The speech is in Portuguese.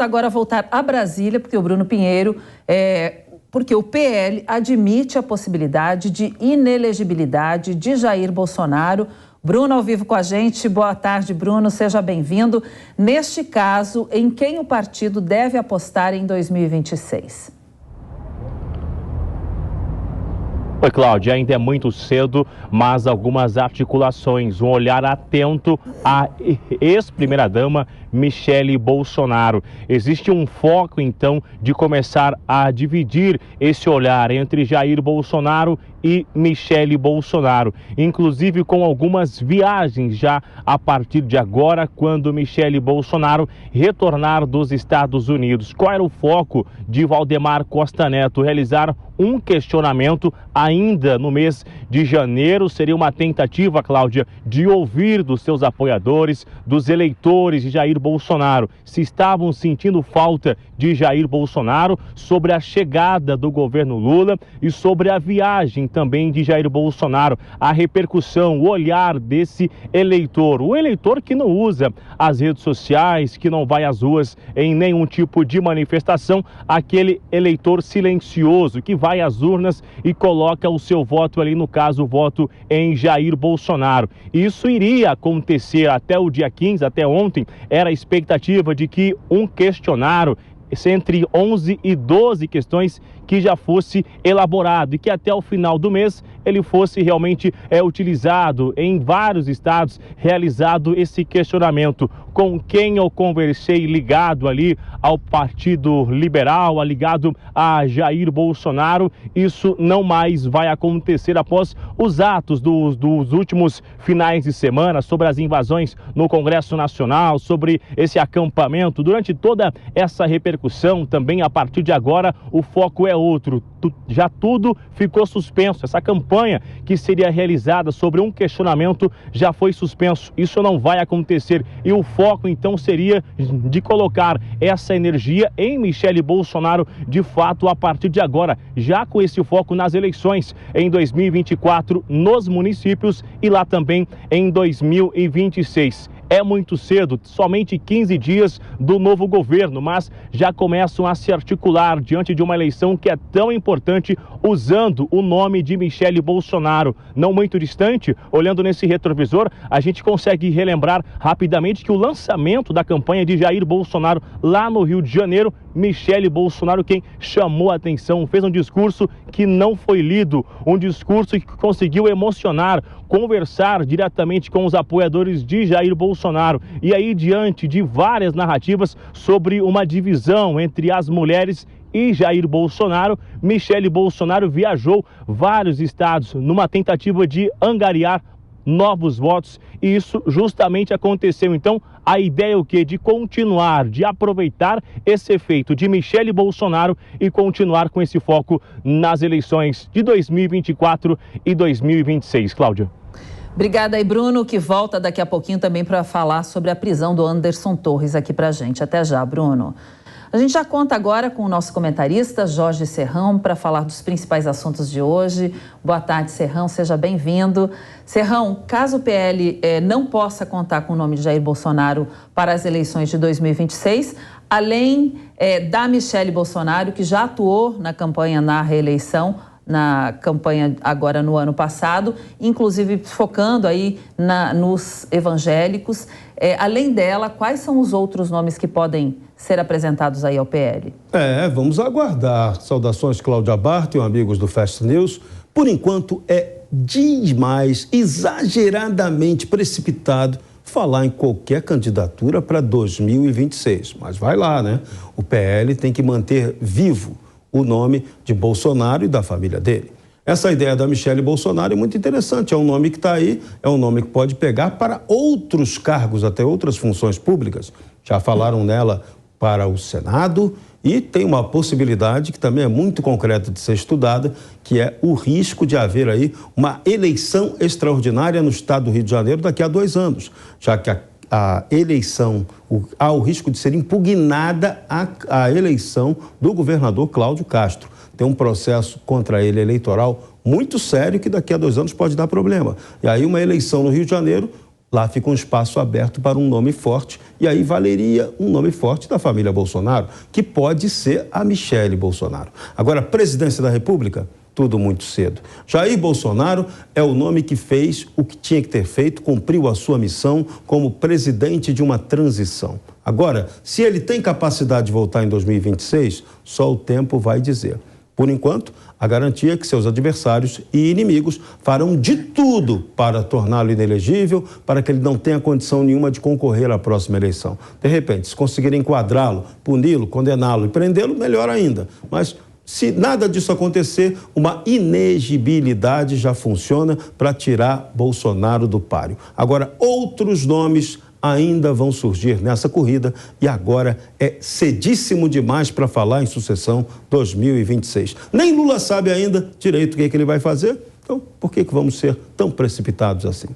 Agora voltar a Brasília, porque o Bruno Pinheiro, porque o PL admite a possibilidade de inelegibilidade de Jair Bolsonaro. Bruno ao vivo com a gente. Boa tarde, Bruno, seja bem-vindo. Neste caso, em quem o partido deve apostar em 2026? Oi, Cláudia, ainda é muito cedo, mas algumas articulações, um olhar atento à ex-primeira-dama Michele Bolsonaro. Existe um foco, então, de começar a dividir esse olhar entre Jair Bolsonaro e Michele Bolsonaro, inclusive com algumas viagens já a partir de agora, quando Michele Bolsonaro retornar dos Estados Unidos. Qual era o foco de Valdemar Costa Neto? Realizar um questionamento ainda no mês de janeiro. Seria uma tentativa, Cláudia, de ouvir dos seus apoiadores, dos eleitores de Jair Bolsonaro, se estavam sentindo falta de Jair Bolsonaro, sobre a chegada do governo Lula e sobre a viagem também de Jair Bolsonaro, a repercussão, o olhar desse eleitor, o eleitor que não usa as redes sociais, que não vai às ruas em nenhum tipo de manifestação, aquele eleitor silencioso que vai às urnas e coloca o seu voto ali, no caso, o voto em Jair Bolsonaro. Isso iria acontecer até o dia 15, até ontem, era a expectativa de que um questionário entre 11 e 12 questões que já fosse elaborado e que até o final do mês ele fosse realmente utilizado em vários estados, realizado esse questionamento. Com quem eu conversei ligado ali ao Partido Liberal, ligado a Jair Bolsonaro, isso não mais vai acontecer após os atos dos últimos finais de semana, sobre as invasões no Congresso Nacional, sobre esse acampamento. Durante toda essa repercussão, também a partir de agora, o foco é outro. Já tudo ficou suspenso. Essa campanha que seria realizada sobre um questionamento já foi suspenso. Isso não vai acontecer. E o foco, então, seria de colocar essa energia em Michele Bolsonaro, de fato, a partir de agora, já com esse foco nas eleições em 2024, nos municípios e lá também em 2026. É muito cedo, somente 15 dias do novo governo, mas já começam a se articular diante de uma eleição que é tão importante, usando o nome de Michele Bolsonaro. Não muito distante, olhando nesse retrovisor, a gente consegue relembrar rapidamente que o lançamento da campanha de Jair Bolsonaro lá no Rio de Janeiro, Michele Bolsonaro quem chamou a atenção, fez um discurso que não foi lido, um discurso que conseguiu emocionar, conversar diretamente com os apoiadores de Jair Bolsonaro. E aí, diante de várias narrativas sobre uma divisão entre as mulheres e Jair Bolsonaro, Michele Bolsonaro viajou vários estados numa tentativa de angariar novos votos, e isso justamente aconteceu. Então, a ideia é o quê? De continuar, de aproveitar esse efeito de Michele Bolsonaro e continuar com esse foco nas eleições de 2024 e 2026. Cláudia. Obrigada aí, Bruno, que volta daqui a pouquinho também para falar sobre a prisão do Anderson Torres aqui para a gente. Até já, Bruno. A gente já conta agora com o nosso comentarista, Jorge Serrão, para falar dos principais assuntos de hoje. Boa tarde, Serrão, seja bem-vindo. Serrão, caso o PL não possa contar com o nome de Jair Bolsonaro para as eleições de 2026, além da Michele Bolsonaro, que já atuou na campanha na reeleição, na campanha agora no ano passado, inclusive focando aí nos evangélicos. Além dela, quais são os outros nomes que podem ser apresentados aí ao PL? Vamos aguardar. Saudações, Cláudia Barton, amigos do Fast News. Por enquanto, é demais, exageradamente precipitado falar em qualquer candidatura para 2026. Mas vai lá, né? O PL tem que manter vivo o nome de Bolsonaro e da família dele. Essa ideia da Michele Bolsonaro é muito interessante, é um nome que está aí, é um nome que pode pegar para outros cargos, até outras funções públicas. Já falaram nela para o Senado e tem uma possibilidade que também é muito concreta de ser estudada, que é o risco de haver aí uma eleição extraordinária no estado do Rio de Janeiro daqui a 2 anos, já que a eleição, há o risco de ser impugnada a eleição do governador Cláudio Castro. Tem um processo contra ele eleitoral muito sério que daqui a 2 anos pode dar problema. E aí uma eleição no Rio de Janeiro lá fica um espaço aberto para um nome forte, e aí valeria um nome forte da família Bolsonaro, que pode ser a Michele Bolsonaro. Agora, a presidência da República, tudo muito cedo. Jair Bolsonaro é o nome que fez o que tinha que ter feito, cumpriu a sua missão como presidente de uma transição. Agora, se ele tem capacidade de voltar em 2026, só o tempo vai dizer. Por enquanto, a garantia é que seus adversários e inimigos farão de tudo para torná-lo inelegível, para que ele não tenha condição nenhuma de concorrer à próxima eleição. De repente, se conseguirem enquadrá-lo, puni-lo, condená-lo e prendê-lo, melhor ainda. Mas, se nada disso acontecer, uma inegibilidade já funciona para tirar Bolsonaro do páreo. Agora, outros nomes ainda vão surgir nessa corrida e agora é cedíssimo demais para falar em sucessão 2026. Nem Lula sabe ainda direito o que ele vai fazer, então por que vamos ser tão precipitados assim?